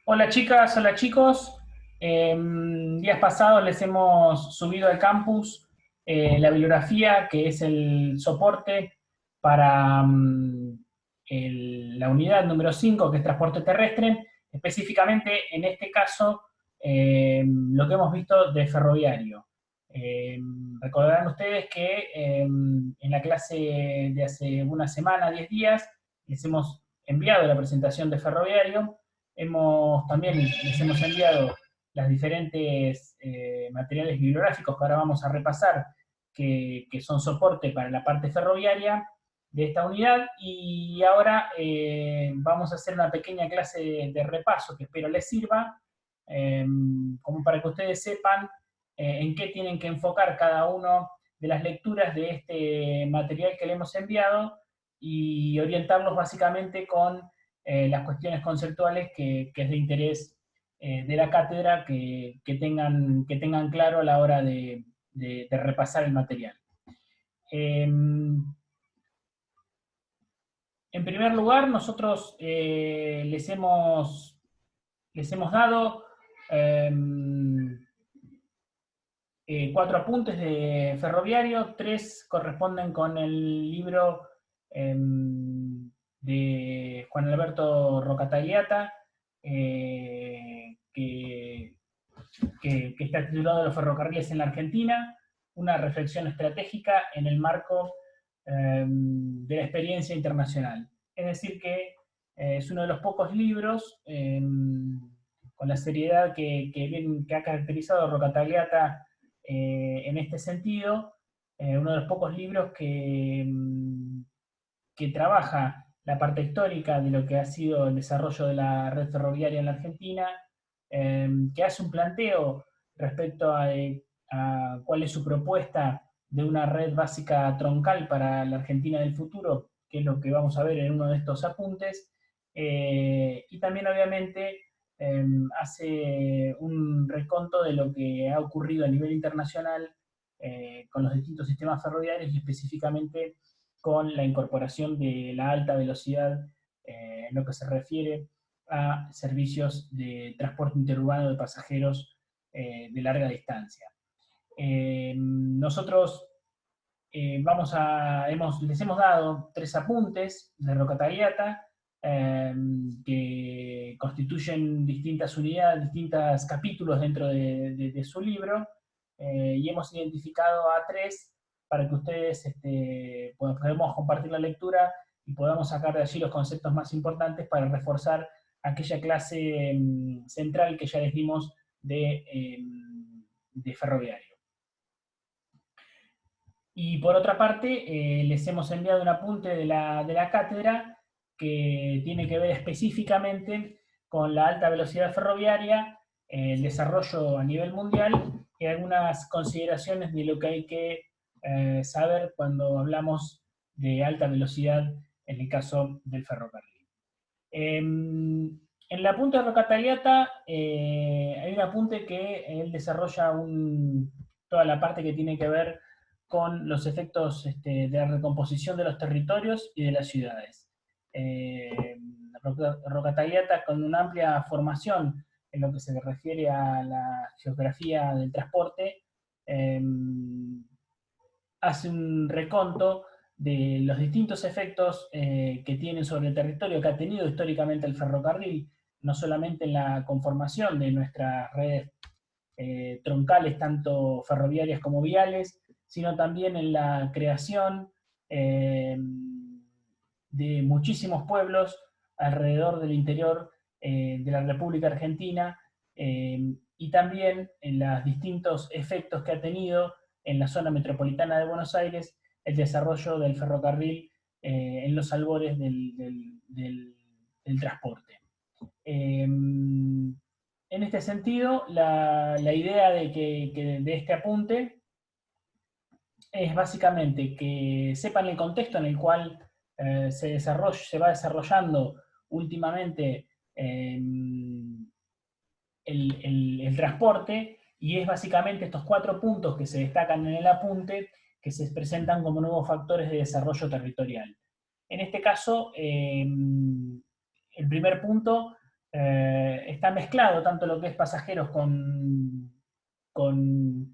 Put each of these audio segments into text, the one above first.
Hola chicas, hola chicos. Días pasados les hemos subido al campus la bibliografía, que es el soporte para la unidad número 5, que es transporte terrestre, específicamente en este caso lo que hemos visto de ferroviario. Recordarán ustedes que en la clase de hace una semana, 10 días, les hemos enviado la presentación de ferroviario. También les hemos enviado las diferentes materiales bibliográficos que ahora vamos a repasar, que son soporte para la parte ferroviaria de esta unidad, y ahora vamos a hacer una pequeña clase de repaso que espero les sirva, eh, como para que ustedes sepan en qué tienen que enfocar cada uno de las lecturas de este material que le hemos enviado, y orientarlos básicamente con las cuestiones conceptuales que es de interés de la cátedra, que tengan claro a la hora de repasar el material. En primer lugar, nosotros les hemos dado eh, 4 apuntes de ferroviario. 3 corresponden con el libro de Juan Alberto Rocatagliata, que está titulado Los ferrocarriles en la Argentina, una reflexión estratégica en el marco de la experiencia internacional. Es decir, que es uno de los pocos libros con la seriedad que ha caracterizado Rocatagliata en este sentido, uno de los pocos libros que trabaja la parte histórica de lo que ha sido el desarrollo de la red ferroviaria en la Argentina, que hace un planteo respecto a cuál es su propuesta de una red básica troncal para la Argentina del futuro, que es lo que vamos a ver en uno de estos apuntes, y también obviamente hace un reconto de lo que ha ocurrido a nivel internacional con los distintos sistemas ferroviarios, y específicamente con la incorporación de la alta velocidad en lo que se refiere a servicios de transporte interurbano de pasajeros de larga distancia. Nosotros les hemos dado 3 apuntes de Rocatagliata que constituyen distintas unidades, distintos capítulos dentro de su libro, y hemos identificado a 3 para que ustedes podamos compartir la lectura y podamos sacar de allí los conceptos más importantes para reforzar aquella clase central que ya les dimos de ferroviario. Y por otra parte, les hemos enviado un apunte de la cátedra que tiene que ver específicamente con la alta velocidad ferroviaria, el desarrollo a nivel mundial, y algunas consideraciones de lo que hay que saber cuando hablamos de alta velocidad en el caso del ferrocarril. En el apunte de Rocatagliata hay un apunte que él desarrolla toda la parte que tiene que ver con los efectos de la recomposición de los territorios y de las ciudades. Rocatagliata, con una amplia formación en lo que se refiere a la geografía del transporte, eh, hace un reconto de los distintos efectos que tienen sobre el territorio, que ha tenido históricamente el ferrocarril, no solamente en la conformación de nuestras redes troncales, tanto ferroviarias como viales, sino también en la creación de muchísimos pueblos alrededor del interior de la República Argentina, y también en los distintos efectos que ha tenido en la zona metropolitana de Buenos Aires el desarrollo del ferrocarril en los albores del transporte. En este sentido, la idea de este apunte es básicamente que sepan el contexto en el cual se va desarrollando últimamente el transporte, y es básicamente estos 4 puntos que se destacan en el apunte que se presentan como nuevos factores de desarrollo territorial. En este caso, el primer punto está mezclado tanto lo que es pasajeros con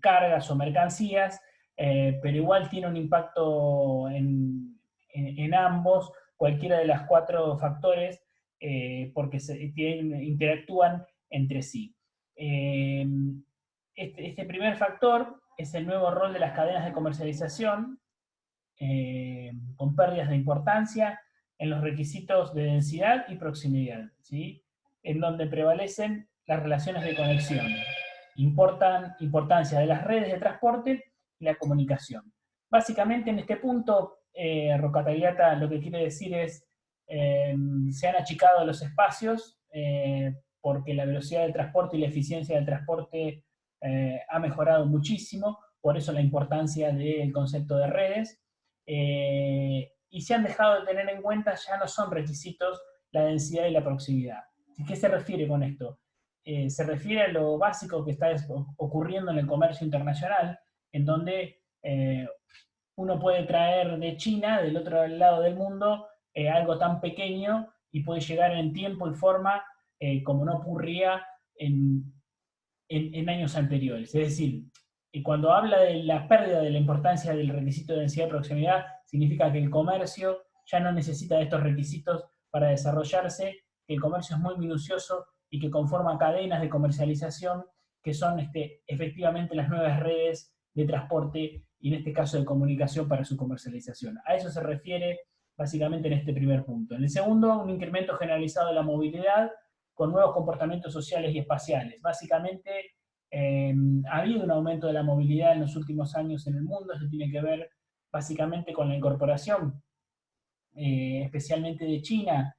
cargas o mercancías, pero igual tiene un impacto en ambos, cualquiera de las cuatro factores, porque interactúan entre sí. Este primer factor es el nuevo rol de las cadenas de comercialización, con pérdidas de importancia en los requisitos de densidad y proximidad, ¿sí? En donde prevalecen las relaciones de conexión. Importan importancia de las redes de transporte y la comunicación. Básicamente en este punto, Rocca Tagliata lo que quiere decir es se han achicado los espacios porque la velocidad del transporte y la eficiencia del transporte ha mejorado muchísimo, por eso la importancia del concepto de redes, y se han dejado de tener en cuenta, ya no son requisitos la densidad y la proximidad. ¿Qué se refiere con esto? Se refiere a lo básico que está ocurriendo en el comercio internacional, en donde uno puede traer de China, del otro lado del mundo, algo tan pequeño y puede llegar en tiempo y forma como no ocurría en años anteriores. Es decir, cuando habla de la pérdida de la importancia del requisito de densidad y proximidad, significa que el comercio ya no necesita de estos requisitos para desarrollarse, que el comercio es muy minucioso y que conforma cadenas de comercialización que son efectivamente las nuevas redes de transporte y en este caso de comunicación para su comercialización. A eso se refiere básicamente en este primer punto. En el segundo, un incremento generalizado de la movilidad con nuevos comportamientos sociales y espaciales. Básicamente, ha habido un aumento de la movilidad en los últimos años en el mundo. Esto tiene que ver básicamente con la incorporación, especialmente de China,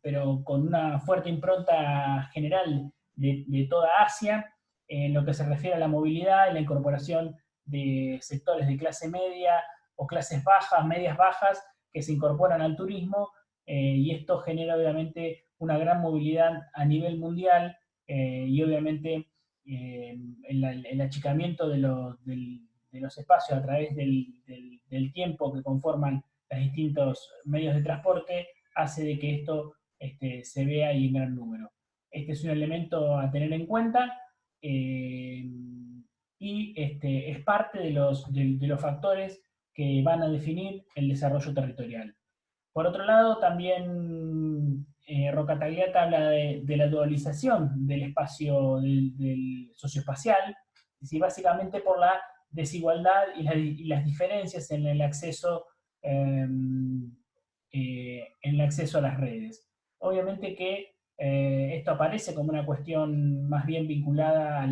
pero con una fuerte impronta general de toda Asia, en lo que se refiere a la movilidad y la incorporación de sectores de clase media o clases bajas, medias bajas, que se incorporan al turismo, y esto genera obviamente una gran movilidad a nivel mundial, y obviamente el achicamiento de los espacios a través del tiempo que conforman los distintos medios de transporte hace de que esto se vea y en gran número. Este es un elemento a tener en cuenta, y es parte de los factores que van a definir el desarrollo territorial. Por otro lado, también Rocca Tagliata habla de la dualización del espacio del socioespacial, y básicamente por la desigualdad y las diferencias en el acceso a las redes. Obviamente que esto aparece como una cuestión más bien vinculada a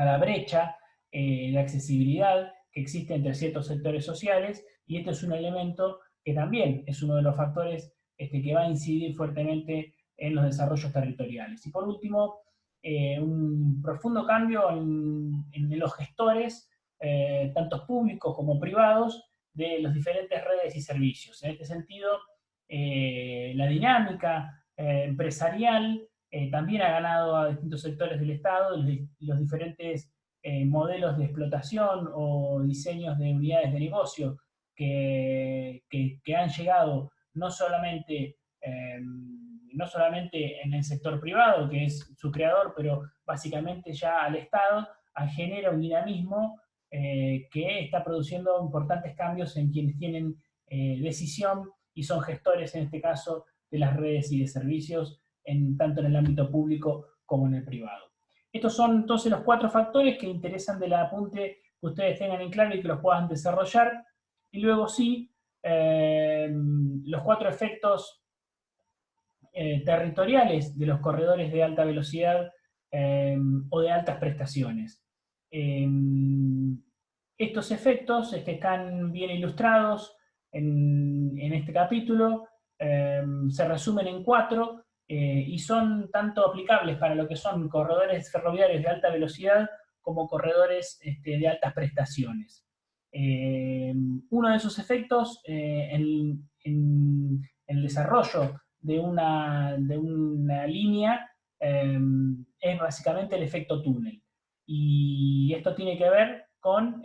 la brecha de accesibilidad que existe entre ciertos sectores sociales, y esto es un elemento que también es uno de los factores que va a incidir fuertemente en los desarrollos territoriales. Y por último, un profundo cambio en los gestores, tanto públicos como privados, de las diferentes redes y servicios. En este sentido, la dinámica empresarial también ha ganado a distintos sectores del Estado, los diferentes modelos de explotación o diseños de unidades de negocio que han llegado no solamente en el sector privado, que es su creador, pero básicamente ya al Estado, genera un dinamismo que está produciendo importantes cambios en quienes tienen decisión y son gestores, en este caso, de las redes y de servicios, tanto en el ámbito público como en el privado. Estos son entonces los 4 factores que interesan del apunte que ustedes tengan en claro y que los puedan desarrollar. Y luego sí, los 4 efectos territoriales de los corredores de alta velocidad o de altas prestaciones. Estos efectos están bien ilustrados en este capítulo, se resumen en 4, y son tanto aplicables para lo que son corredores ferroviarios de alta velocidad como corredores de altas prestaciones. Uno de esos efectos en el desarrollo de una línea es básicamente el efecto túnel. Y esto tiene que ver con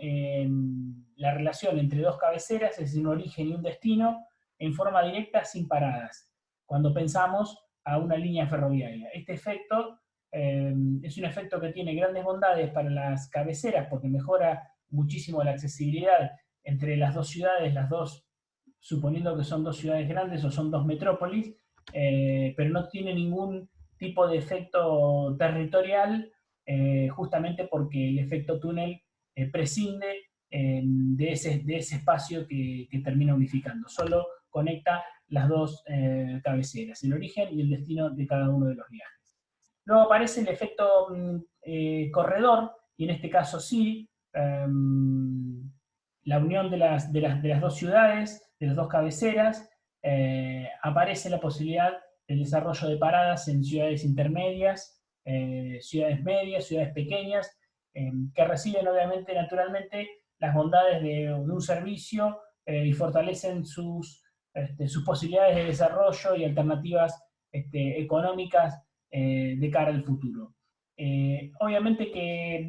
la relación entre dos cabeceras, es decir, un origen y un destino, en forma directa sin paradas. cuando pensamos a una línea ferroviaria. Este efecto es un efecto que tiene grandes bondades para las cabeceras porque mejora muchísimo la accesibilidad entre las dos ciudades, suponiendo que son dos ciudades grandes o son dos metrópolis, pero no tiene ningún tipo de efecto territorial, justamente porque el efecto túnel prescinde de ese espacio que termina unificando. Solo conecta las dos cabeceras, el origen y el destino de cada uno de los viajes. Luego aparece el efecto corredor, y en este caso sí, la unión de las dos ciudades, de las dos cabeceras, aparece la posibilidad del desarrollo de paradas en ciudades intermedias, ciudades medias, ciudades pequeñas, que reciben obviamente, naturalmente, las bondades de un servicio y fortalecen sus posibilidades de desarrollo y alternativas económicas de cara al futuro. Obviamente que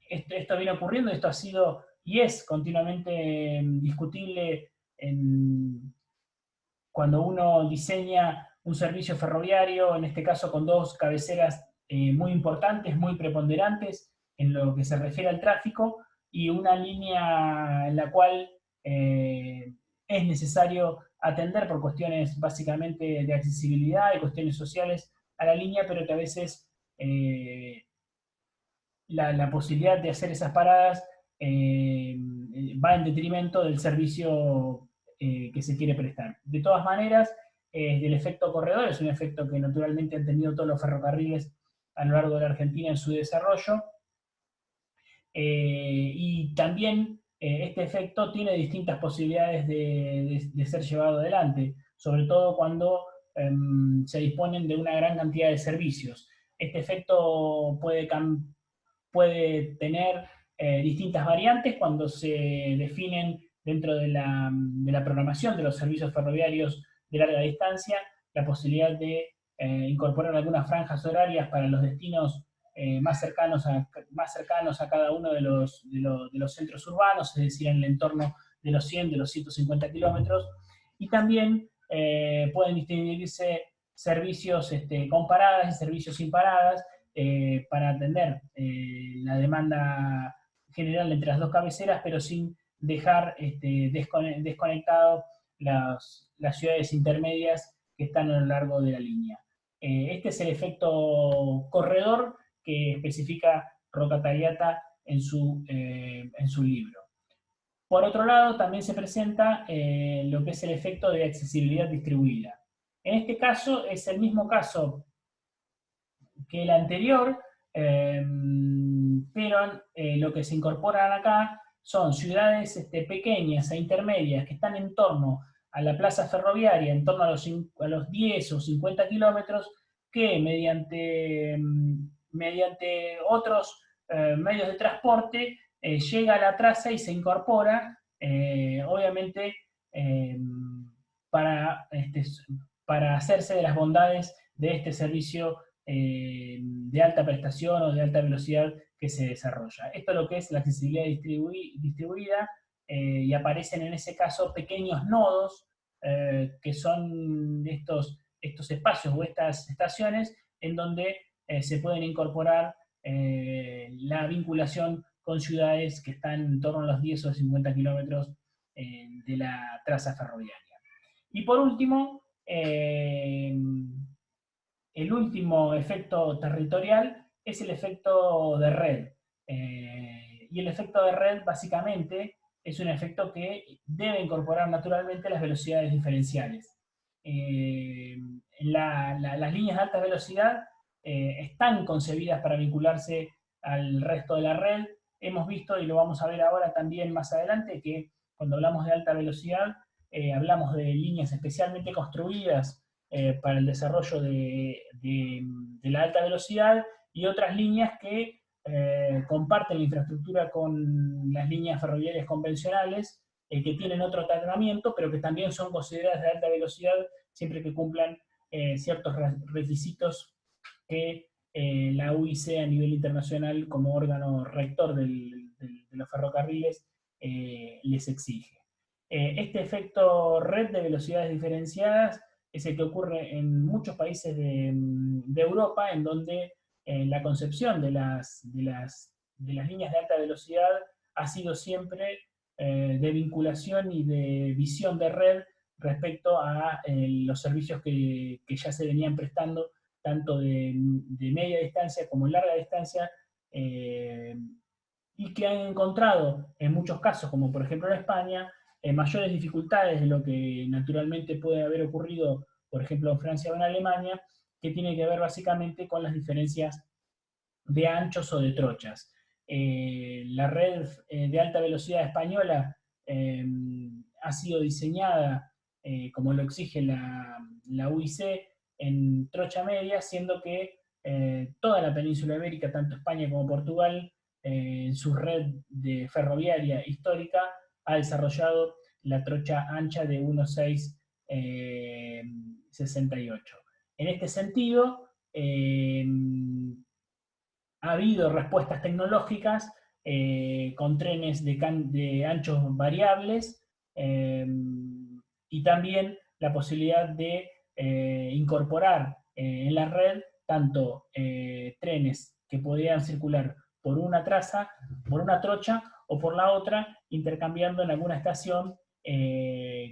esto viene ocurriendo, esto ha sido y es continuamente discutible cuando uno diseña un servicio ferroviario, en este caso con dos cabeceras muy importantes, muy preponderantes en lo que se refiere al tráfico, y una línea en la cual es necesario atender por cuestiones básicamente de accesibilidad y cuestiones sociales a la línea, pero que a veces la posibilidad de hacer esas paradas va en detrimento del servicio que se quiere prestar. De todas maneras, el efecto corredor es un efecto que naturalmente han tenido todos los ferrocarriles a lo largo de la Argentina en su desarrollo, y también este efecto tiene distintas posibilidades de ser llevado adelante, sobre todo cuando se disponen de una gran cantidad de servicios. Este efecto puede tener distintas variantes cuando se definen dentro de la programación de los servicios ferroviarios de larga distancia la posibilidad de incorporar algunas franjas horarias para los destinos más cercanos a cada uno de los centros urbanos, es decir, en el entorno de los 100, de los 150 kilómetros, y también pueden distinguirse servicios con paradas y servicios sin paradas, para atender la demanda general entre las dos cabeceras, pero sin dejar desconectado las ciudades intermedias que están a lo largo de la línea. Este es el efecto corredor que especifica Roca Tagliata en su libro. Por otro lado, también se presenta lo que es el efecto de accesibilidad distribuida. En este caso es el mismo caso que el anterior, pero lo que se incorporan acá son ciudades pequeñas e intermedias que están en torno a la plaza ferroviaria, en torno a los 10 o 50 kilómetros, que mediante otros medios de transporte llega a la traza y se incorpora, obviamente, para, para hacerse de las bondades de este servicio de alta prestación o de alta velocidad que se desarrolla. Esto es lo que es la accesibilidad distribuida, y aparecen en ese caso pequeños nodos que son estos espacios o estas estaciones en donde se pueden incorporar la vinculación con ciudades que están en torno a los 10 o 50 kilómetros de la traza ferroviaria. Y por último, el último efecto territorial es el efecto de red. Y el efecto de red básicamente es un efecto que debe incorporar naturalmente las velocidades diferenciales. Las líneas de alta velocidad están concebidas para vincularse al resto de la red. Hemos visto, y lo vamos a ver ahora también más adelante, que cuando hablamos de alta velocidad, hablamos de líneas especialmente construidas para el desarrollo de la alta velocidad, y otras líneas que comparten la infraestructura con las líneas ferroviarias convencionales, que tienen otro tratamiento, pero que también son consideradas de alta velocidad siempre que cumplan ciertos requisitos que la UIC a nivel internacional, como órgano rector de los ferrocarriles, les exige. Este efecto red de velocidades diferenciadas es el que ocurre en muchos países de Europa, en donde la concepción de las líneas de alta velocidad ha sido siempre de vinculación y de visión de red respecto a los servicios que ya se venían prestando, tanto de media distancia como larga distancia, y que han encontrado en muchos casos, como por ejemplo en España, mayores dificultades de lo que naturalmente puede haber ocurrido, por ejemplo, en Francia o en Alemania, que tiene que ver básicamente con las diferencias de anchos o de trochas. La red de alta velocidad española ha sido diseñada, como lo exige la UIC, en trocha media, siendo que toda la península ibérica, tanto España como Portugal, en su red de ferroviaria histórica, ha desarrollado la trocha ancha de 1,668. En este sentido, ha habido respuestas tecnológicas con trenes de anchos variables, y también la posibilidad de incorporar en la red tanto trenes que podían circular por una traza, por una trocha o por la otra, intercambiando en alguna estación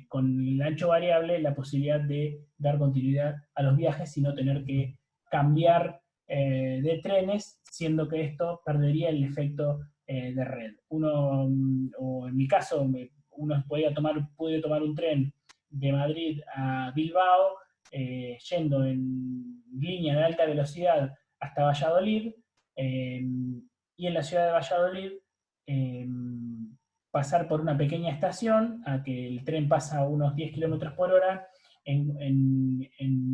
con el ancho variable la posibilidad de dar continuidad a los viajes y no tener que cambiar de trenes, siendo que esto perdería el efecto de red. Uno, o en mi caso, uno puede tomar un tren de Madrid a Bilbao, yendo en línea de alta velocidad hasta Valladolid, y en la ciudad de Valladolid pasar por una pequeña estación, a que el tren pasa a unos 10 kilómetros por hora, en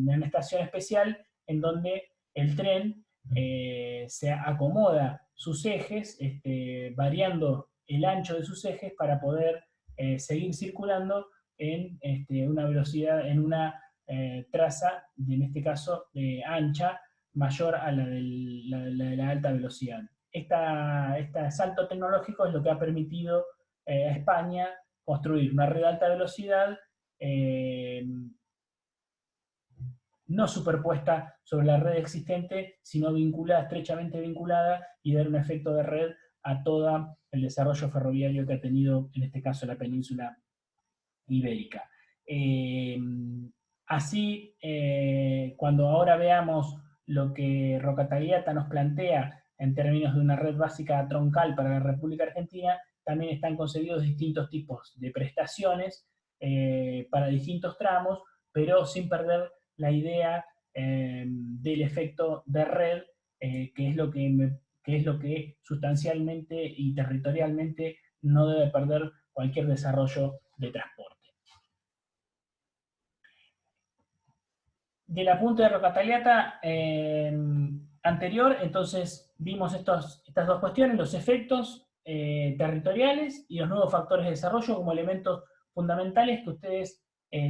una estación especial en donde el tren se acomoda sus ejes, variando el ancho de sus ejes para poder seguir circulando en una velocidad, en una traza, en este caso ancha, mayor a la de la alta velocidad. Este salto tecnológico es lo que ha permitido a España construir una red de alta velocidad no superpuesta sobre la red existente, sino vinculada, estrechamente vinculada, y dar un efecto de red a todo el desarrollo ferroviario que ha tenido, en este caso, la península ibérica. Así, cuando ahora veamos lo que Roca Tagliata nos plantea en términos de una red básica troncal para la República Argentina, también están concebidos distintos tipos de prestaciones para distintos tramos, pero sin perder la idea del efecto de red, que es lo que sustancialmente y territorialmente no debe perder cualquier desarrollo de transporte. De la punta de Roca Tagliata anterior, entonces vimos estas dos cuestiones, los efectos territoriales y los nuevos factores de desarrollo como elementos fundamentales que ustedes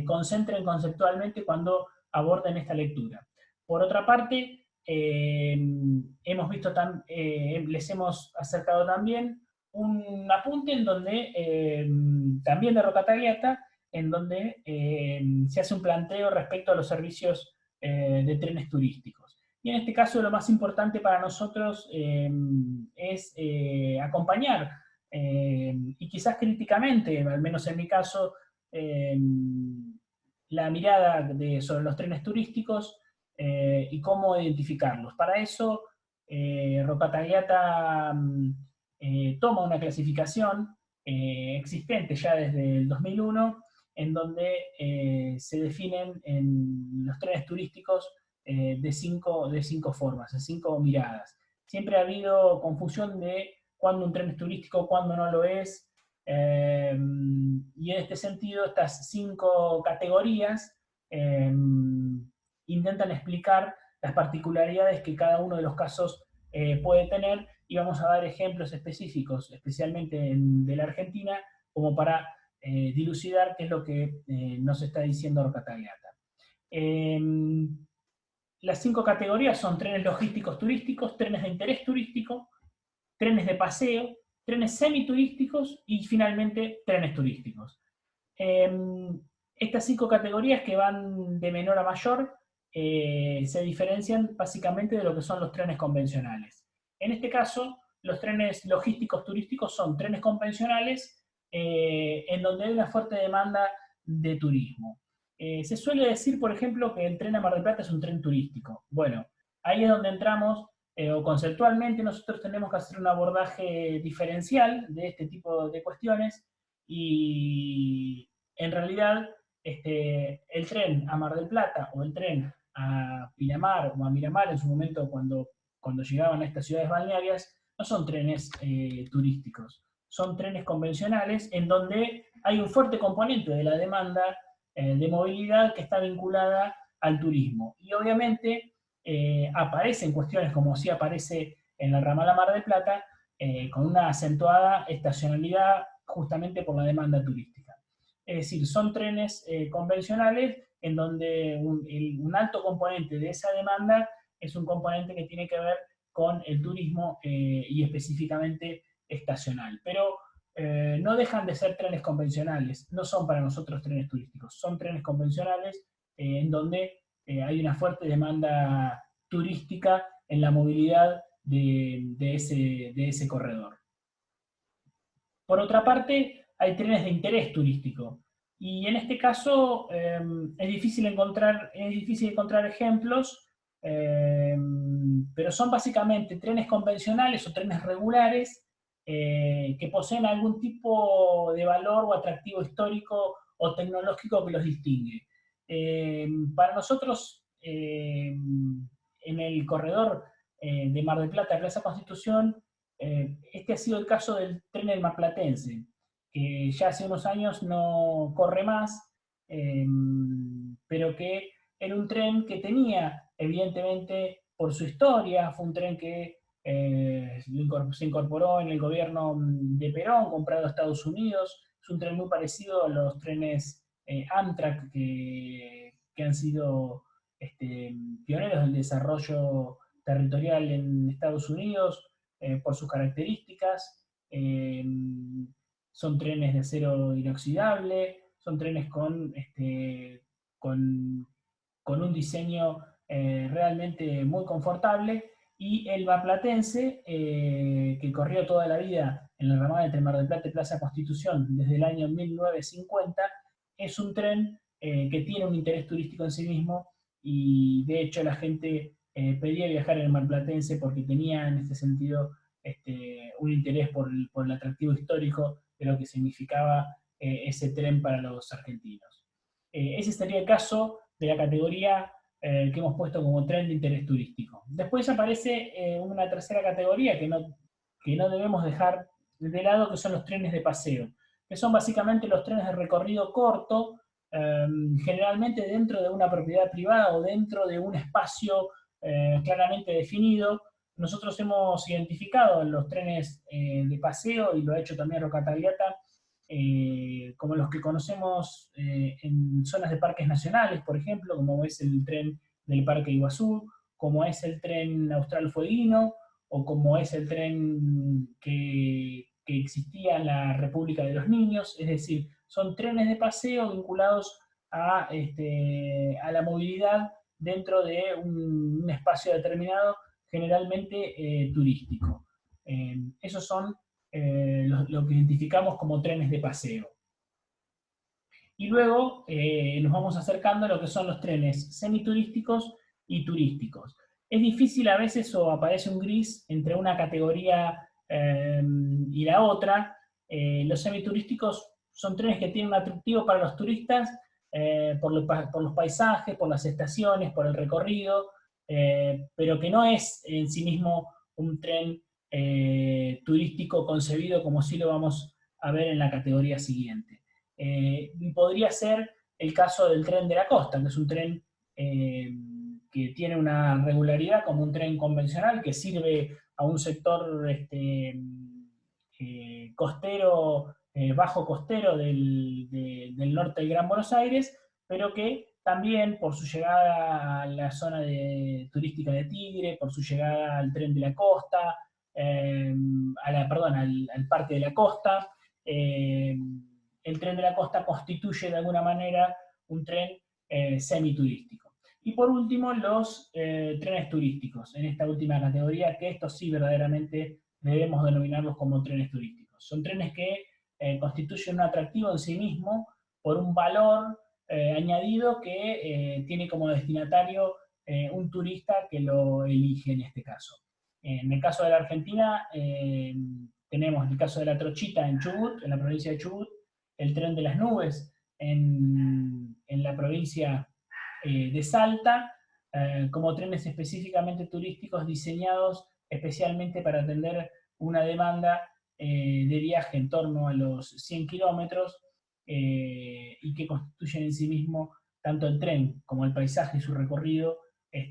concentren conceptualmente cuando aborden esta lectura. Por otra parte, hemos visto les hemos acercado también un apunte en donde, también de Roca Tagliata, en donde se hace un planteo respecto a los servicios de trenes turísticos. Y en este caso lo más importante para nosotros es acompañar, y quizás críticamente, al menos en mi caso, la mirada sobre los trenes turísticos y cómo identificarlos. Para eso, Roca Tagliata toma una clasificación existente ya desde el 2001, en donde se definen en los trenes turísticos de cinco formas, de 5 miradas. Siempre ha habido confusión de cuándo un tren es turístico, cuándo no lo es, y en este sentido estas 5 categorías intentan explicar las particularidades que cada uno de los casos puede tener, y vamos a dar ejemplos específicos, especialmente de la Argentina, como para dilucidar qué es lo que nos está diciendo Roca Tagliata. Las 5 categorías son trenes logísticos turísticos, trenes de interés turístico, trenes de paseo, trenes semiturísticos y finalmente trenes turísticos. Estas 5 categorías que van de menor a mayor se diferencian básicamente de lo que son los trenes convencionales. En este caso, los trenes logísticos turísticos son trenes convencionales en donde hay una fuerte demanda de turismo. Se suele decir, por ejemplo, que el tren a Mar del Plata es un tren turístico. Bueno, ahí es donde entramos, o conceptualmente nosotros tenemos que hacer un abordaje diferencial de este tipo de cuestiones y en realidad el tren a Mar del Plata o el tren a Pinamar o a Miramar en su momento cuando llegaban a estas ciudades balnearias, no son trenes turísticos, son trenes convencionales en donde hay un fuerte componente de la demanda de movilidad que está vinculada al turismo. Y obviamente aparecen cuestiones como si aparece en la ramala Mar del Plata, con una acentuada estacionalidad justamente por la demanda turística. Es decir, son trenes convencionales en donde un alto componente de esa demanda es un componente que tiene que ver con el turismo y específicamente estacional. Pero no dejan de ser trenes convencionales, no son para nosotros trenes turísticos, son trenes convencionales en donde hay una fuerte demanda turística en la movilidad de ese corredor. Por otra parte, hay trenes de interés turístico. Y en este caso es difícil encontrar ejemplos, pero son básicamente trenes convencionales o trenes regulares que poseen algún tipo de valor o atractivo histórico o tecnológico que los distingue. Para nosotros, en el corredor de Mar del Plata, Plaza Constitución, este ha sido el caso del tren del Marplatense, que ya hace unos años no corre más, eh, pero que era un tren que tenía, evidentemente, por su historia, fue un tren que se incorporó en el gobierno de Perón, comprado a Estados Unidos, es un tren muy parecido a los trenes Amtrak que han sido pioneros del desarrollo territorial en Estados Unidos, por sus características. Son trenes de acero inoxidable, son trenes con un diseño realmente muy confortable. Y el marplatense, que corrió toda la vida en la ramada entre Mar del Plata y Plaza Constitución desde el año 1950, es un tren que tiene un interés turístico en sí mismo y de hecho la gente pedía viajar en el marplatense porque tenía en este sentido un interés por el atractivo histórico de lo que significaba ese tren para los argentinos. Ese sería el caso de la categoría que hemos puesto como tren de interés turístico. Después aparece una tercera categoría que no debemos dejar de lado, que son los trenes de paseo, que son básicamente los trenes de recorrido corto, generalmente dentro de una propiedad privada o dentro de un espacio claramente definido. Nosotros hemos identificado los trenes de paseo, y lo ha hecho también Roca Tagliata, como los que conocemos en zonas de parques nacionales, por ejemplo, como es el tren del Parque Iguazú, como es el tren Austral Fueguino, o como es el tren que existía en la República de los Niños. Es decir, son trenes de paseo vinculados a la movilidad dentro de un espacio determinado, generalmente turístico. Esos son lo que identificamos como trenes de paseo. Y luego nos vamos acercando a lo que son los trenes semiturísticos y turísticos. Es difícil a veces, o aparece un gris entre una categoría y la otra. Los semiturísticos son trenes que tienen un atractivo para los turistas por los paisajes, por las estaciones, por el recorrido, pero que no es en sí mismo un tren turístico concebido como sí lo vamos a ver en la categoría siguiente. Podría ser el caso del tren de la costa, que es un tren que tiene una regularidad como un tren convencional, que sirve a un sector costero, bajo costero del norte del Gran Buenos Aires, pero que también por su llegada a la zona turística de Tigre, por su llegada al tren de la costa, al Parque de la Costa, el tren de la costa constituye de alguna manera un tren semiturístico. Y por último, los trenes turísticos, en esta última categoría, que estos sí verdaderamente debemos denominarlos como trenes turísticos. Son trenes que constituyen un atractivo en sí mismo por un valor añadido que tiene como destinatario un turista que lo elige en este caso. En el caso de la Argentina, tenemos el caso de la Trochita en Chubut, en la provincia de Chubut, el tren de las nubes en la provincia de Salta, como trenes específicamente turísticos diseñados especialmente para atender una demanda de viaje en torno a los 100 kilómetros y que constituyen en sí mismo tanto el tren como el paisaje y su recorrido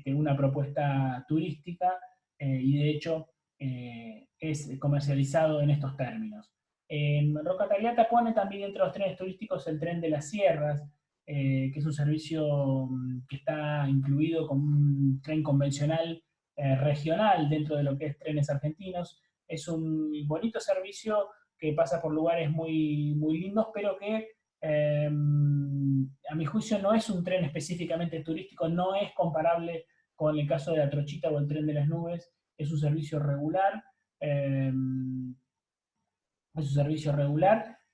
una propuesta turística y de hecho es comercializado en estos términos. Roca Tagliata pone también entre los trenes turísticos el tren de las sierras, que es un servicio que está incluido con un tren convencional regional dentro de lo que es Trenes Argentinos. Es un bonito servicio que pasa por lugares muy, muy lindos, pero que a mi juicio no es un tren específicamente turístico, no es comparable con el caso de la Trochita o el tren de las nubes, es un servicio regular,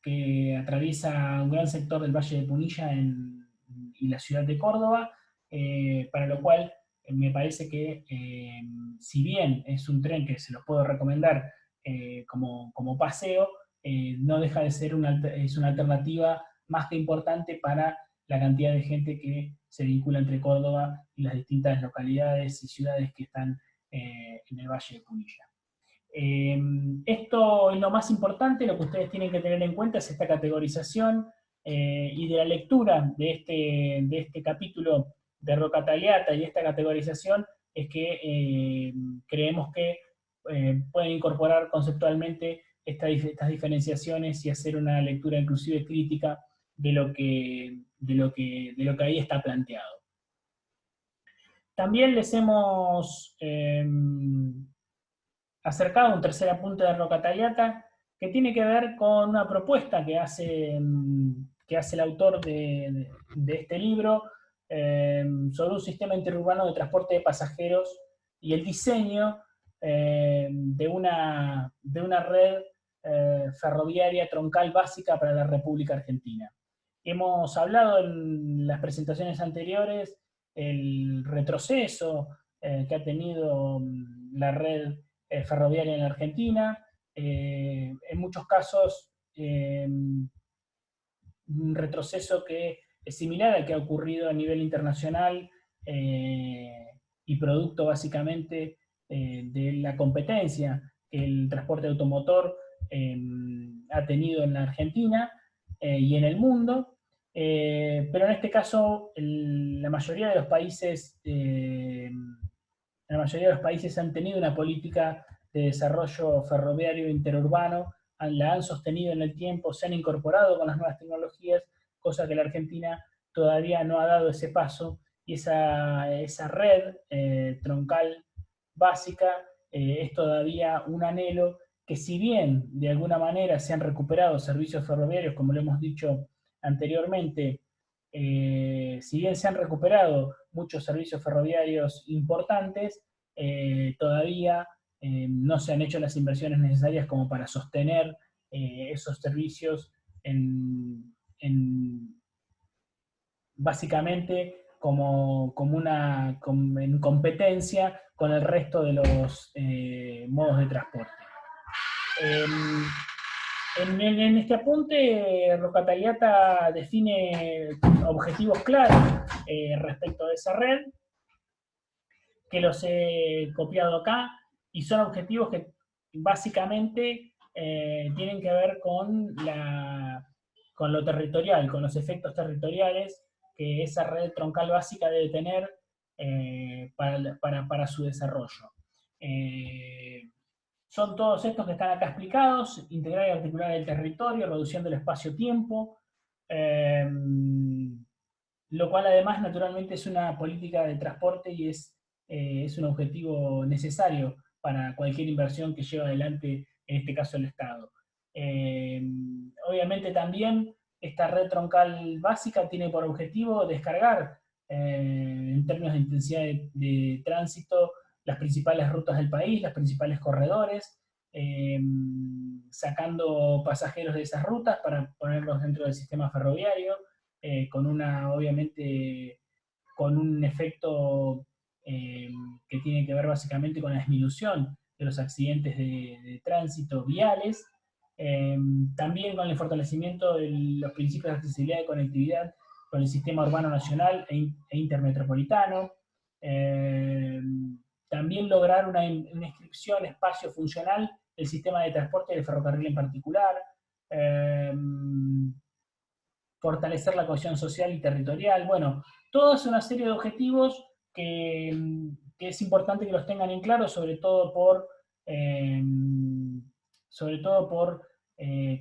que atraviesa un gran sector del Valle de Punilla y la ciudad de Córdoba, para lo cual me parece que si bien es un tren que se los puedo recomendar como paseo, no deja de ser es una alternativa más que importante para la cantidad de gente que se vincula entre Córdoba y las distintas localidades y ciudades que están en el Valle de Punilla. Esto es lo más importante, lo que ustedes tienen que tener en cuenta es esta categorización y de la lectura de este capítulo de Roca Tagliata y esta categorización es que creemos que pueden incorporar conceptualmente estas diferenciaciones y hacer una lectura inclusive crítica de lo que ahí está planteado. También les hemos acercado un tercer apunte de Roca Tagliata que tiene que ver con una propuesta que hace el autor de este libro sobre un sistema interurbano de transporte de pasajeros y el diseño de una red ferroviaria troncal básica para la República Argentina. Hemos hablado en las presentaciones anteriores el retroceso que ha tenido la red ferroviaria en la Argentina, en muchos casos un retroceso que es similar al que ha ocurrido a nivel internacional y producto básicamente de la competencia que el transporte automotor ha tenido en la Argentina y en el mundo, pero en este caso la mayoría de los países han tenido una política de desarrollo ferroviario interurbano, la han sostenido en el tiempo, se han incorporado con las nuevas tecnologías, cosa que la Argentina todavía no ha dado ese paso, y esa red troncal básica es todavía un anhelo que, si bien de alguna manera se han recuperado servicios ferroviarios, como lo hemos dicho anteriormente, si bien se han recuperado muchos servicios ferroviarios importantes, todavía no se han hecho las inversiones necesarias como para sostener esos servicios básicamente en competencia con el resto de los modos de transporte. En este apunte, Roca Tagliata define objetivos claros respecto de esa red, que los he copiado acá, y son objetivos que básicamente tienen que ver con lo territorial, con los efectos territoriales que esa red troncal básica debe tener para su desarrollo. Son todos estos que están acá explicados: integrar y articular el territorio, reduciendo el espacio-tiempo, lo cual además naturalmente es una política de transporte y es un objetivo necesario para cualquier inversión que lleve adelante, en este caso, el Estado. Obviamente también esta red troncal básica tiene por objetivo descargar, en términos de intensidad de tránsito, las principales rutas del país, los principales corredores, sacando pasajeros de esas rutas para ponerlos dentro del sistema ferroviario, obviamente, con un efecto que tiene que ver básicamente con la disminución de los accidentes de tránsito viales, también con el fortalecimiento de los principios de accesibilidad y conectividad con el sistema urbano nacional e intermetropolitano, también lograr una inscripción espacio funcional del sistema de transporte del ferrocarril en particular, fortalecer la cohesión social y territorial. Bueno, toda una serie de objetivos que es importante que los tengan en claro, sobre todo por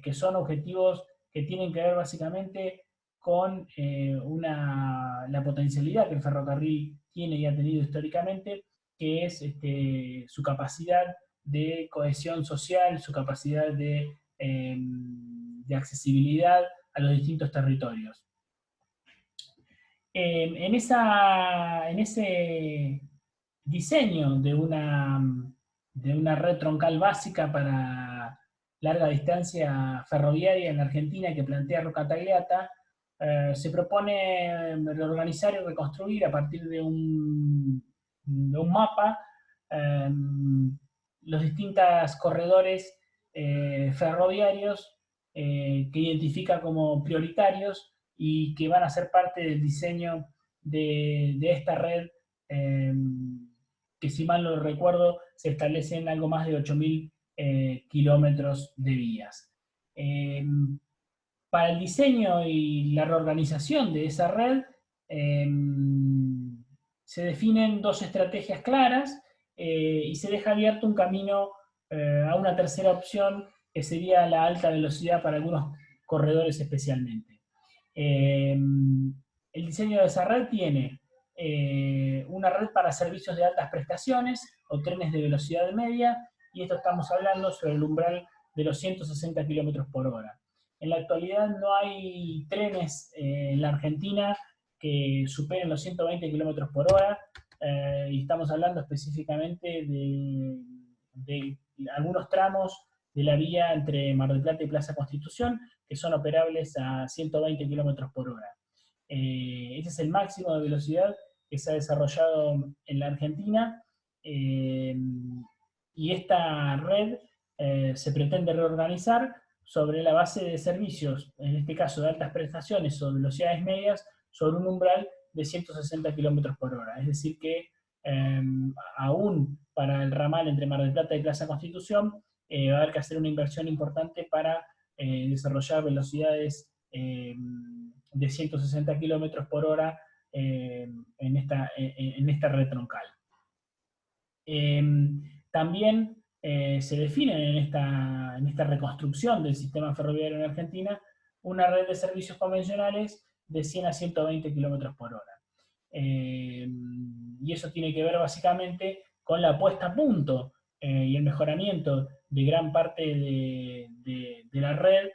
que son objetivos que tienen que ver básicamente con la potencialidad que el ferrocarril tiene y ha tenido históricamente, que es su capacidad de cohesión social, su capacidad de accesibilidad a los distintos territorios. En ese diseño de una red troncal básica para larga distancia ferroviaria en la Argentina que plantea Roca Tagliata, se propone reorganizar y reconstruir a partir de un mapa los distintos corredores ferroviarios que identifica como prioritarios y que van a ser parte del diseño de esta red, que si mal no recuerdo, se establecen algo más de 8.000 kilómetros de vías. Para el diseño y la reorganización de esa red, se definen dos estrategias claras y se deja abierto un camino a una tercera opción, que sería la alta velocidad para algunos corredores especialmente. El diseño de esa red tiene una red para servicios de altas prestaciones o trenes de velocidad media, y esto estamos hablando sobre el umbral de los 160 km por hora. En la actualidad no hay trenes en la Argentina que superen los 120 km por hora, y estamos hablando específicamente de algunos tramos de la vía entre Mar del Plata y Plaza Constitución, que son operables a 120 km por hora. Ese es el máximo de velocidad que se ha desarrollado en la Argentina, y esta red se pretende reorganizar sobre la base de servicios, en este caso de altas prestaciones o velocidades medias, sobre un umbral de 160 km por hora. Es decir que aún para el ramal entre Mar del Plata y Plaza Constitución va a haber que hacer una inversión importante para desarrollar velocidades de 160 km por hora en esta red troncal. También se define en esta reconstrucción del sistema ferroviario en Argentina una red de servicios convencionales de 100 a 120 km por hora. Y eso tiene que ver básicamente con la puesta a punto y el mejoramiento de gran parte de la red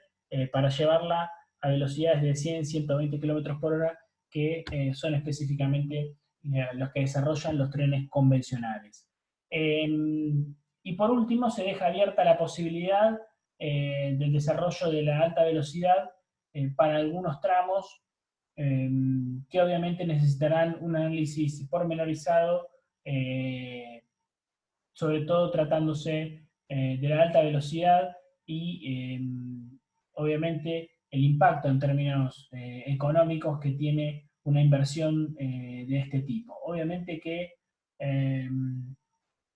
para llevarla a velocidades de 100, 120 km por hora, que son específicamente los que desarrollan los trenes convencionales. Y por último, se deja abierta la posibilidad del desarrollo de la alta velocidad para algunos tramos que obviamente necesitarán un análisis pormenorizado, sobre todo tratándose de la alta velocidad y obviamente el impacto en términos económicos que tiene una inversión de este tipo. Obviamente que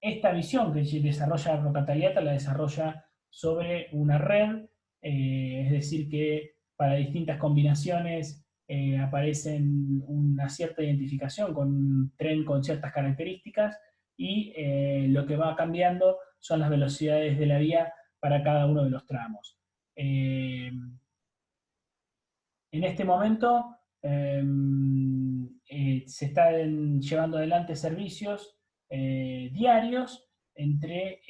esta visión que desarrolla Roca Tagliata la desarrolla sobre una red, es decir que para distintas combinaciones aparecen una cierta identificación con un tren con ciertas características, y lo que va cambiando son las velocidades de la vía para cada uno de los tramos. En este momento se están llevando adelante servicios diarios entre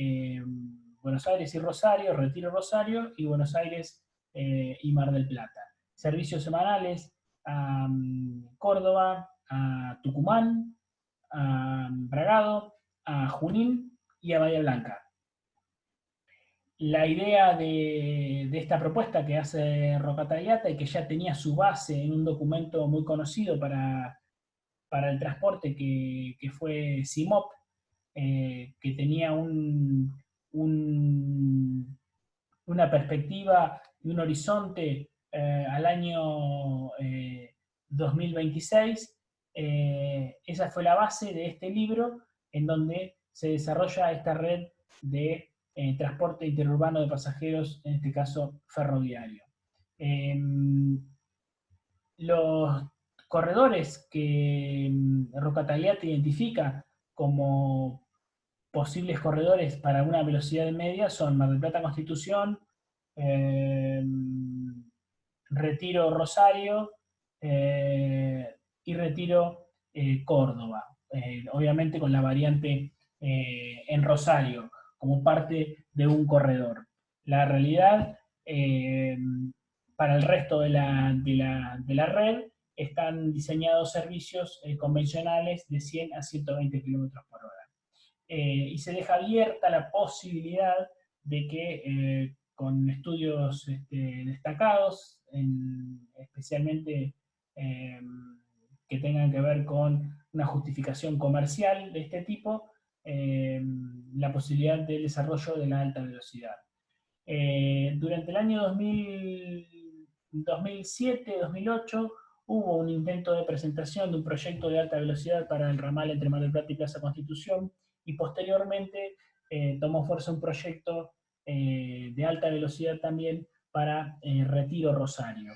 Buenos Aires y Rosario, Retiro Rosario, y Buenos Aires y Mar del Plata. servicios semanales a Córdoba, a Tucumán, a Bragado, a Junín y a Bahía Blanca. La idea de esta propuesta que hace Roca Tagliata y que ya tenía su base en un documento muy conocido para el transporte que fue CIMOP, que tenía una perspectiva y un horizonte al año 2026. Esa fue la base de este libro, en donde se desarrolla esta red de transporte interurbano de pasajeros, en este caso ferroviario. Los corredores que Roca Tagliata identifica como posibles corredores para una velocidad media son Mar del Plata Constitución, Retiro Rosario y Retiro Córdoba. Obviamente con la variante en Rosario, como parte de un corredor. La realidad, para el resto de la red, están diseñados servicios convencionales de 100 a 120 km por hora. Y se deja abierta la posibilidad de que con estudios destacados, especialmente que tengan que ver con una justificación comercial de este tipo, la posibilidad del desarrollo de la alta velocidad. Durante el año 2007-2008 hubo un intento de presentación de un proyecto de alta velocidad para el ramal entre Mar del Plata y Plaza Constitución, y posteriormente tomó fuerza un proyecto de alta velocidad también para Retiro Rosario.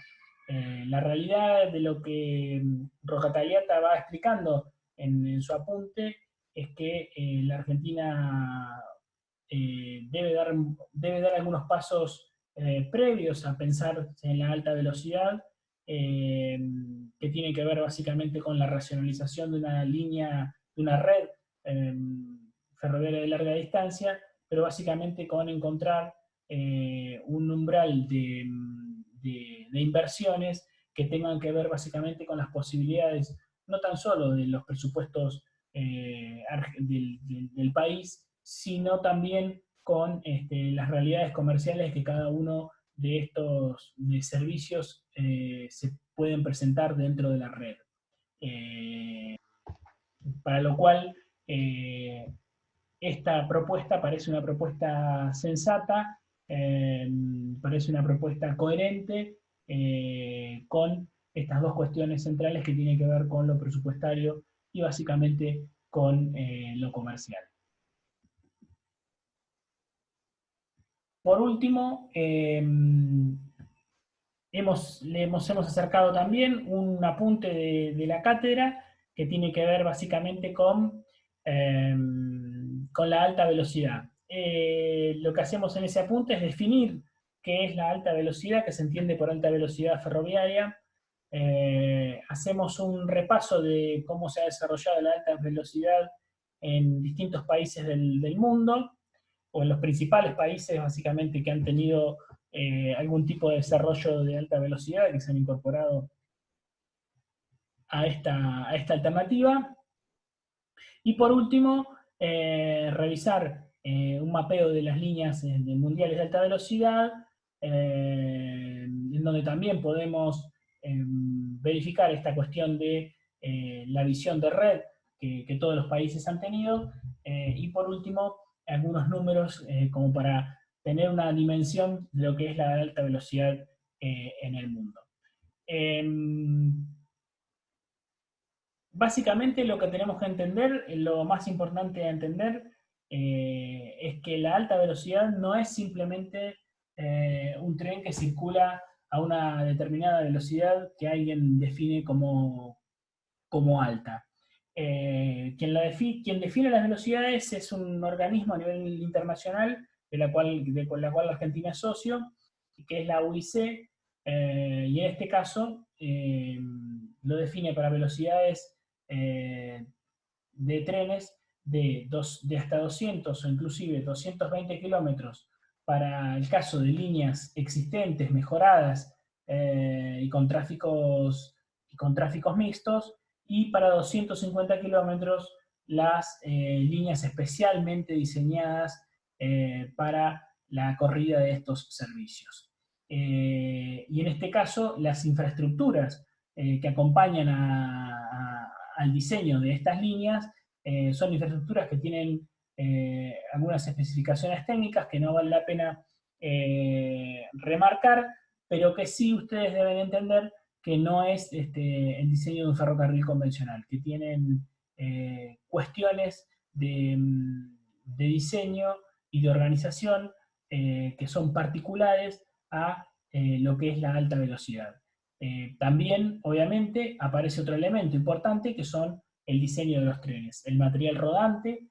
La realidad de lo que Roca Tagliata va explicando en su apunte es que la Argentina debe dar algunos pasos previos a pensar en la alta velocidad, que tiene que ver básicamente con la racionalización de una línea, de una red ferroviaria de larga distancia, pero básicamente con encontrar un umbral de inversiones que tengan que ver básicamente con las posibilidades, no tan solo de los presupuestos del país, sino también con las realidades comerciales que cada uno de estos servicios se pueden presentar dentro de la red. Para lo cual, esta propuesta parece una propuesta sensata, parece una propuesta coherente con estas dos cuestiones centrales que tienen que ver con lo presupuestario y básicamente con lo comercial. Por último, le hemos acercado también un apunte de la cátedra que tiene que ver básicamente con la alta velocidad. Lo que hacemos en ese apunte es definir qué es la alta velocidad, que se entiende por alta velocidad ferroviaria. Hacemos un repaso de cómo se ha desarrollado la alta velocidad en distintos países del mundo, o en los principales países básicamente que han tenido algún tipo de desarrollo de alta velocidad, que se han incorporado a esta alternativa. Y por último, revisar un mapeo de las líneas mundiales de alta velocidad, en donde también podemos verificar esta cuestión de la visión de red que todos los países han tenido, y por último, algunos números como para tener una dimensión de lo que es la alta velocidad en el mundo. Básicamente lo que tenemos que entender, lo más importante a entender, es que la alta velocidad no es simplemente un tren que circula a una determinada velocidad que alguien define como alta. Quien define las velocidades es un organismo a nivel internacional de la cual la Argentina es socio, que es la UIC, y en este caso lo define para velocidades de trenes de hasta 200 o inclusive 220 kilómetros para el caso de líneas existentes, mejoradas, y con tráficos mixtos, y para 250 kilómetros las líneas especialmente diseñadas para la corrida de estos servicios. Y en este caso, las infraestructuras que acompañan al diseño de estas líneas son infraestructuras que tienen algunas especificaciones técnicas que no vale la pena remarcar, pero que sí ustedes deben entender que no es el diseño de un ferrocarril convencional, que tienen cuestiones de diseño y de organización que son particulares a lo que es la alta velocidad. También, obviamente, aparece otro elemento importante que son el diseño de los trenes. El material rodante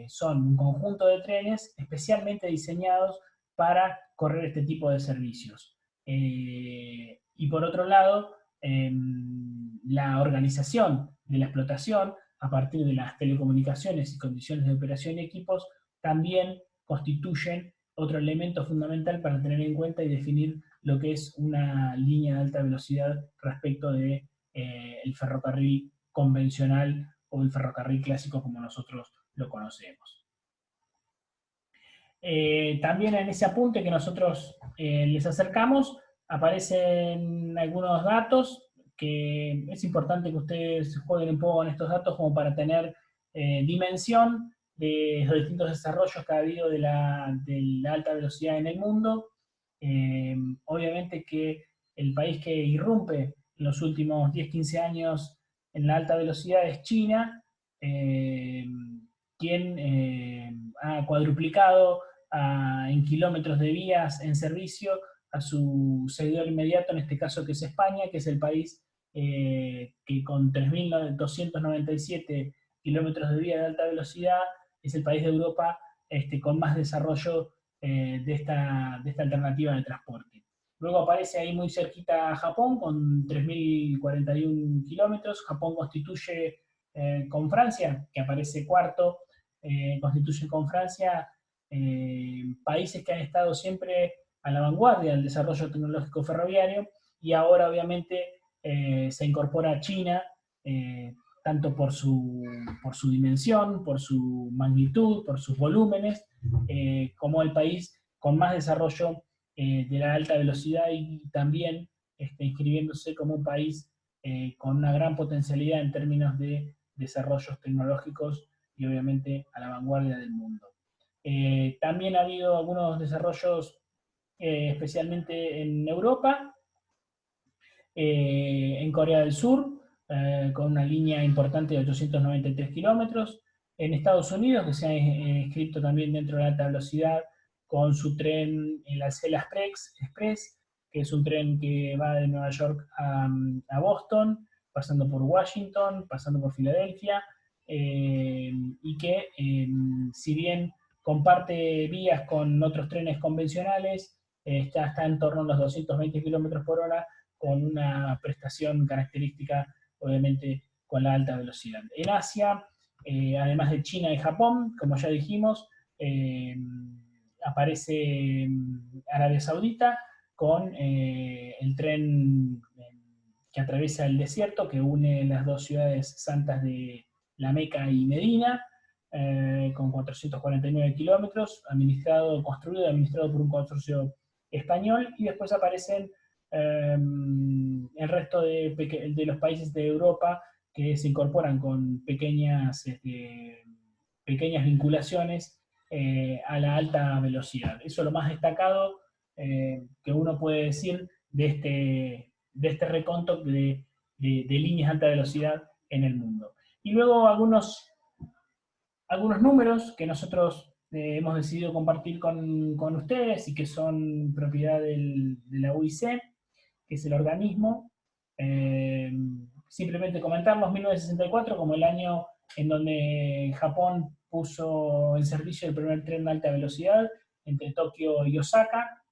son un conjunto de trenes especialmente diseñados para correr este tipo de servicios. Y por otro lado, la organización de la explotación a partir de las telecomunicaciones y condiciones de operación y equipos también constituyen otro elemento fundamental para tener en cuenta y definir lo que es una línea de alta velocidad respecto de el ferrocarril convencional o el ferrocarril clásico como nosotros lo conocemos. También en ese apunte que nosotros les acercamos aparecen algunos datos que es importante que ustedes jueguen un poco con estos datos como para tener dimensión de los distintos desarrollos que ha habido de la alta velocidad en el mundo. Obviamente que el país que irrumpe en los últimos 10-15 años en la alta velocidad es China, quien ha cuadruplicado en kilómetros de vías en servicio a su seguidor inmediato, en este caso que es España, que es el país que con 3.297 kilómetros de vía de alta velocidad es el país de Europa con más desarrollo de esta alternativa de transporte. Luego aparece ahí muy cerquita Japón con 3.041 kilómetros. Japón constituye con Francia, que aparece cuarto, constituye con Francia países que han estado siempre a la vanguardia del desarrollo tecnológico ferroviario, y ahora obviamente se incorpora China, tanto por su dimensión, por su magnitud, por sus volúmenes, como el país con más desarrollo de la alta velocidad, y también inscribiéndose como un país con una gran potencialidad en términos de desarrollos tecnológicos y obviamente a la vanguardia del mundo. También ha habido algunos desarrollos especialmente en Europa, en Corea del Sur, con una línea importante de 893 kilómetros, en Estados Unidos, que se ha inscrito también dentro de la alta velocidad con su tren, el Acela Express, que es un tren que va de Nueva York a Boston, pasando por Washington, pasando por Filadelfia, y que si bien comparte vías con otros trenes convencionales, está en torno a los 220 kilómetros por hora, con una prestación característica, obviamente, con la alta velocidad. En Asia, además de China y Japón, como ya dijimos, aparece Arabia Saudita con el tren que atraviesa el desierto, que une las dos ciudades santas de La Meca y Medina, con 449 kilómetros, construido y administrado por un consorcio español. Y después aparecen el resto de los países de Europa que se incorporan con pequeñas vinculaciones a la alta velocidad. Eso es lo más destacado que uno puede decir de este reconto de líneas de alta velocidad en el mundo. Y luego algunos números que nosotros hemos decidido compartir con ustedes y que son propiedad de la UIC, que es el organismo. Simplemente comentarlos, 1964 como el año en donde Japón puso en servicio el primer tren de alta velocidad entre Tokio y Osaka.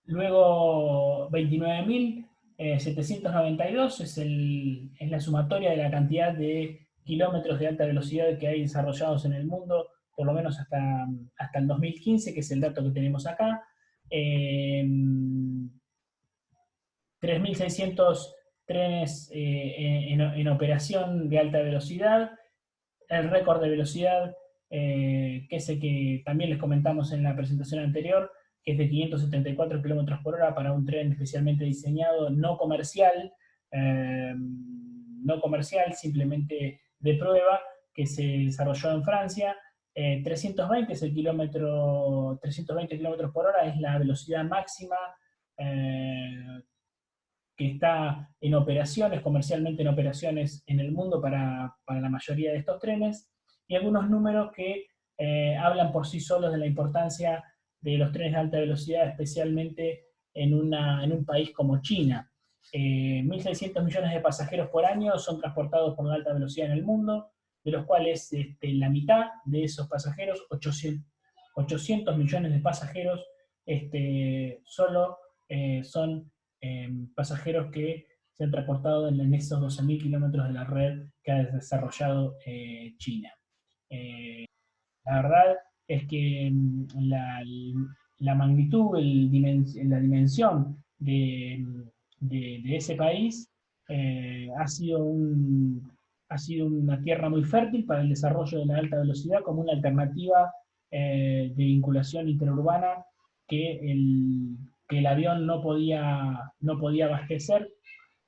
Luego 29.792 es la sumatoria de la cantidad de kilómetros de alta velocidad que hay desarrollados en el mundo por lo menos hasta el 2015, que es el dato que tenemos acá. 3.600 trenes en operación de alta velocidad, el récord de velocidad, que es el que también les comentamos en la presentación anterior, que es de 574 kilómetros por hora para un tren especialmente diseñado, no comercial, simplemente de prueba, que se desarrolló en Francia. 320 kilómetros por hora es la velocidad máxima que está en operaciones, comercialmente en operaciones en el mundo para la mayoría de estos trenes, y algunos números que hablan por sí solos de la importancia de los trenes de alta velocidad, especialmente en un país como China. 1.600 millones de pasajeros por año son transportados por la alta velocidad en el mundo, de los cuales la mitad de esos pasajeros, 800 millones de pasajeros, solo son pasajeros que se han transportado en esos 12.000 kilómetros de la red que ha desarrollado China. La verdad es que la magnitud, la dimensión de ese país ha sido una tierra muy fértil para el desarrollo de la alta velocidad como una alternativa de vinculación interurbana que el avión no podía abastecer,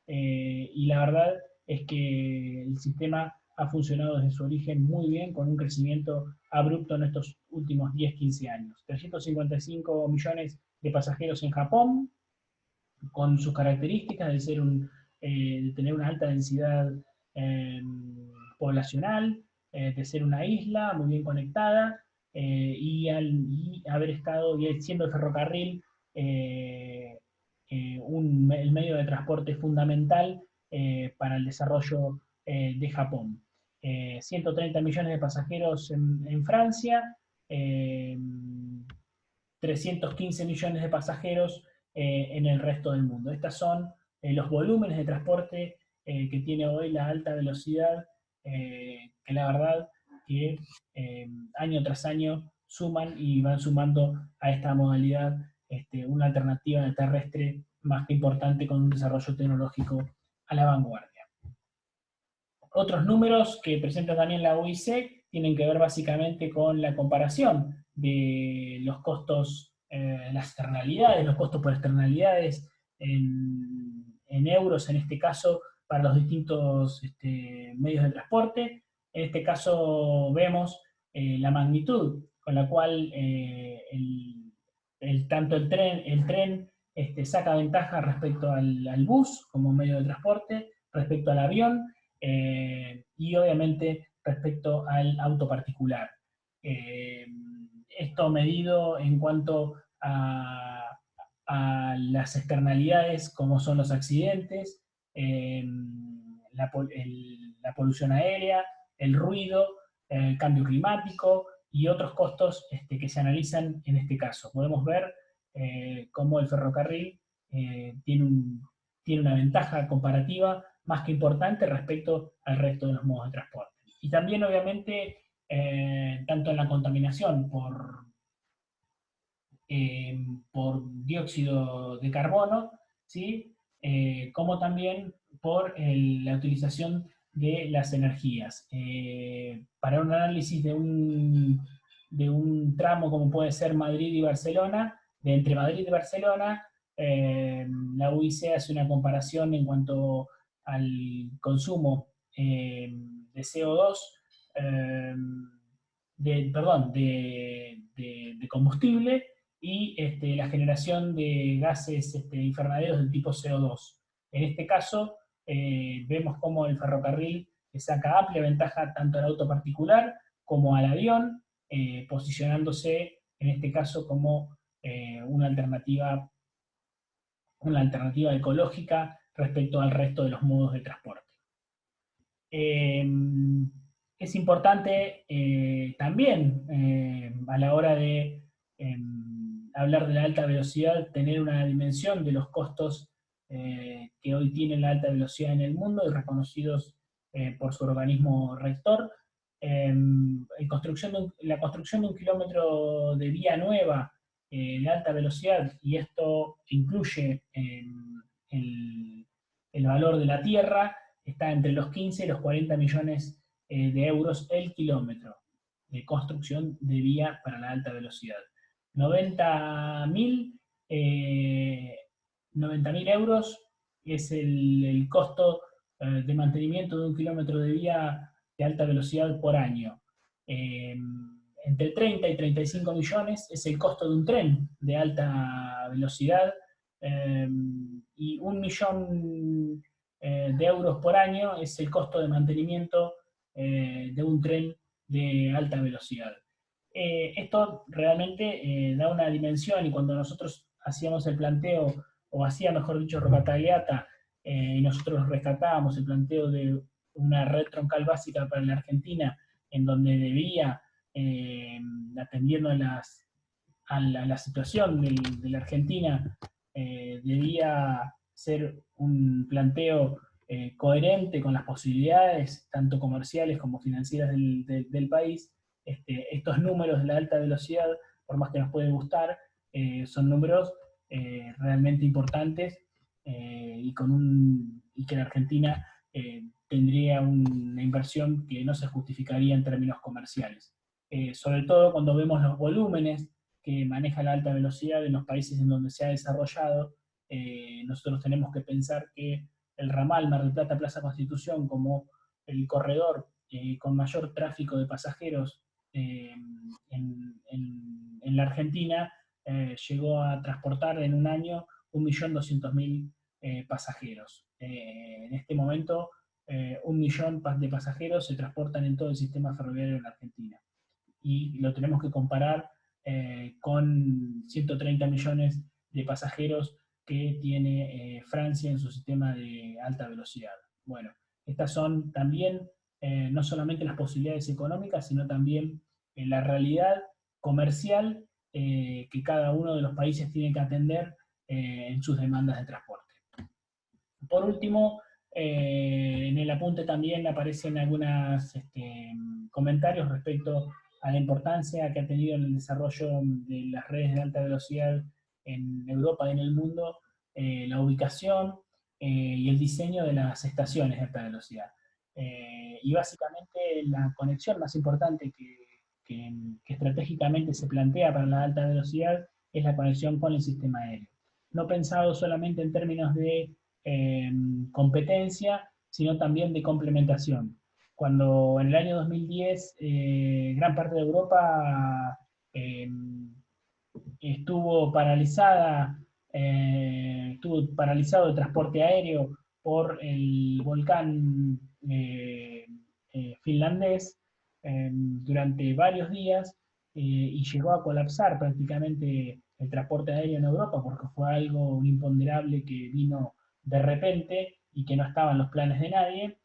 y la verdad es que el sistema ha funcionado desde su origen muy bien, con un crecimiento abrupto en estos últimos 10-15 años. 355 millones de pasajeros en Japón, con sus características de tener una alta densidad eh, poblacional, de ser una isla muy bien conectada, y haber estado, y siendo el ferrocarril el medio de transporte fundamental para el desarrollo de Japón. 130 millones de pasajeros en Francia, 315 millones de pasajeros en el resto del mundo. Estos son los volúmenes de transporte que tiene hoy la alta velocidad, que la verdad que año tras año suman y van sumando a esta modalidad una alternativa terrestre más que importante, con un desarrollo tecnológico a la vanguardia. Otros números que presenta también la OIC tienen que ver básicamente con la comparación de los costos, las externalidades, los costos por externalidades en euros, en este caso, para los distintos medios de transporte. En este caso vemos la magnitud con la cual tanto el tren saca ventaja respecto al bus como medio de transporte, respecto al avión, y obviamente respecto al auto particular. Esto medido en cuanto a las externalidades, como son los accidentes, la polución aérea, el ruido, el cambio climático y otros costos que se analizan en este caso. Podemos ver cómo el ferrocarril tiene una ventaja comparativa más que importante respecto al resto de los modos de transporte. Y también, obviamente, tanto en la contaminación por dióxido de carbono, ¿sí? Como también por la utilización de las energías. Para un análisis de un tramo como puede ser Madrid y Barcelona, entre Madrid y Barcelona, la UIC hace una comparación en cuanto al consumo de CO2, de combustible, y la generación de gases invernaderos del tipo CO2. En este caso, vemos cómo el ferrocarril saca amplia ventaja tanto al auto particular como al avión, posicionándose en este caso como una alternativa ecológica respecto al resto de los modos de transporte. Es importante también a la hora de hablar de la alta velocidad tener una dimensión de los costos que hoy tiene la alta velocidad en el mundo y reconocidos por su organismo rector. la construcción de un kilómetro de vía nueva de alta velocidad, y esto incluye el valor de la tierra, está entre los 15 y los 40 millones de euros el kilómetro de construcción de vía para la alta velocidad. 90.000 euros es el costo de mantenimiento de un kilómetro de vía de alta velocidad por año. Entre 30 y 35 millones es el costo de un tren de alta velocidad, y 1 millón de euros por año es el costo de mantenimiento de un tren de alta velocidad. Esto realmente da una dimensión, y cuando nosotros hacíamos el planteo, o hacía mejor dicho Rocca Tagliata, y nosotros rescatábamos el planteo de una red troncal básica para la Argentina, en donde debía, atendiendo a la situación de la Argentina, debía ser un planteo coherente con las posibilidades, tanto comerciales como financieras del país. Estos números de la alta velocidad, por más que nos pueden gustar, son números realmente importantes, y que la Argentina tendría una inversión que no se justificaría en términos comerciales. Sobre todo cuando vemos los volúmenes que maneja la alta velocidad en los países en donde se ha desarrollado, nosotros tenemos que pensar que el ramal Mar del Plata-Plaza Constitución, como el corredor con mayor tráfico de pasajeros en la Argentina, llegó a transportar en un año 1.200.000 pasajeros. En este momento, 1 millón de pasajeros se transportan en todo el sistema ferroviario en la Argentina. Y lo tenemos que comparar con 130 millones de pasajeros que tiene Francia en su sistema de alta velocidad. Bueno, estas son también no solamente las posibilidades económicas, sino también la realidad comercial que cada uno de los países tiene que atender en sus demandas de transporte. Por último, en el apunte también aparecen algunos comentarios respecto a la importancia que ha tenido en el desarrollo de las redes de alta velocidad en Europa y en el mundo, la ubicación y el diseño de las estaciones de alta velocidad. Y básicamente la conexión más importante que estratégicamente se plantea para la alta velocidad es la conexión con el sistema aéreo. No pensado solamente en términos de competencia, sino también de complementación. Cuando en el año 2010 gran parte de Europa estuvo paralizado el transporte aéreo por el volcán finlandés durante varios días, y llegó a colapsar prácticamente el transporte aéreo en Europa, porque fue algo imponderable que vino de repente y que no estaba en los planes de nadie.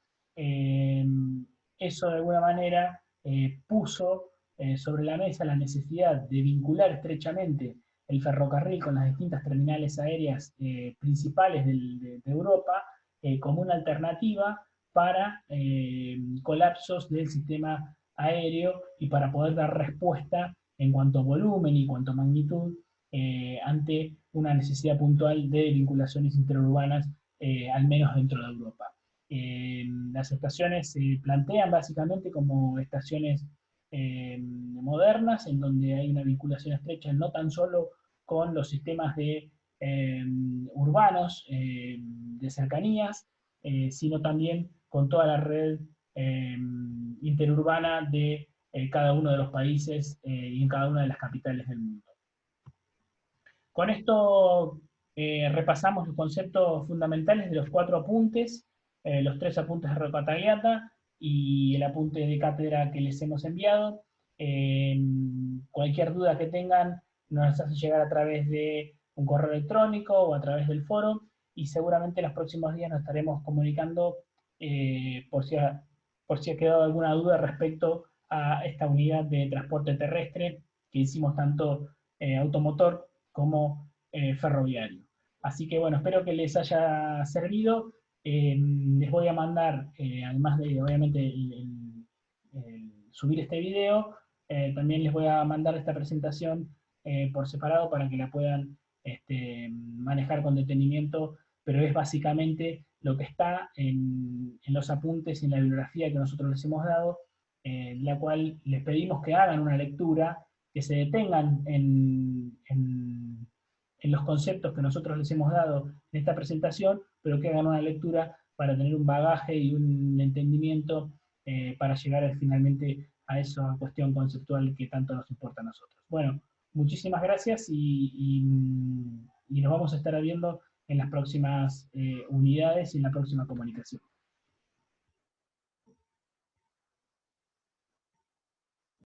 Eso de alguna manera puso sobre la mesa la necesidad de vincular estrechamente el ferrocarril con las distintas terminales aéreas principales de Europa como una alternativa para colapsos del sistema aéreo y para poder dar respuesta en cuanto a volumen y cuanto a magnitud ante una necesidad puntual de vinculaciones interurbanas, al menos dentro de Europa. Las estaciones se plantean básicamente como estaciones modernas, en donde hay una vinculación estrecha no tan solo con los sistemas urbanos de cercanías, sino también con toda la red interurbana de cada uno de los países y en cada una de las capitales del mundo. Con esto repasamos los conceptos fundamentales de los 4 apuntes, los 3 apuntes de Rocca Tagliata y el apunte de cátedra que les hemos enviado. Cualquier duda que tengan nos hace llegar a través de un correo electrónico o a través del foro, y seguramente en los próximos días nos estaremos comunicando por si ha quedado alguna duda respecto a esta unidad de transporte terrestre que hicimos tanto automotor como ferroviario. Así que bueno, espero que les haya servido. Les voy a mandar, además de obviamente subir este video, también les voy a mandar esta presentación por separado para que la puedan manejar con detenimiento, pero es básicamente lo que está en los apuntes y en la bibliografía que nosotros les hemos dado, la cual les pedimos que hagan una lectura, que se detengan en los conceptos que nosotros les hemos dado en esta presentación, pero que hagan una lectura para tener un bagaje y un entendimiento para llegar finalmente a esa cuestión conceptual que tanto nos importa a nosotros. Bueno, muchísimas gracias y nos vamos a estar viendo en las próximas unidades y en la próxima comunicación.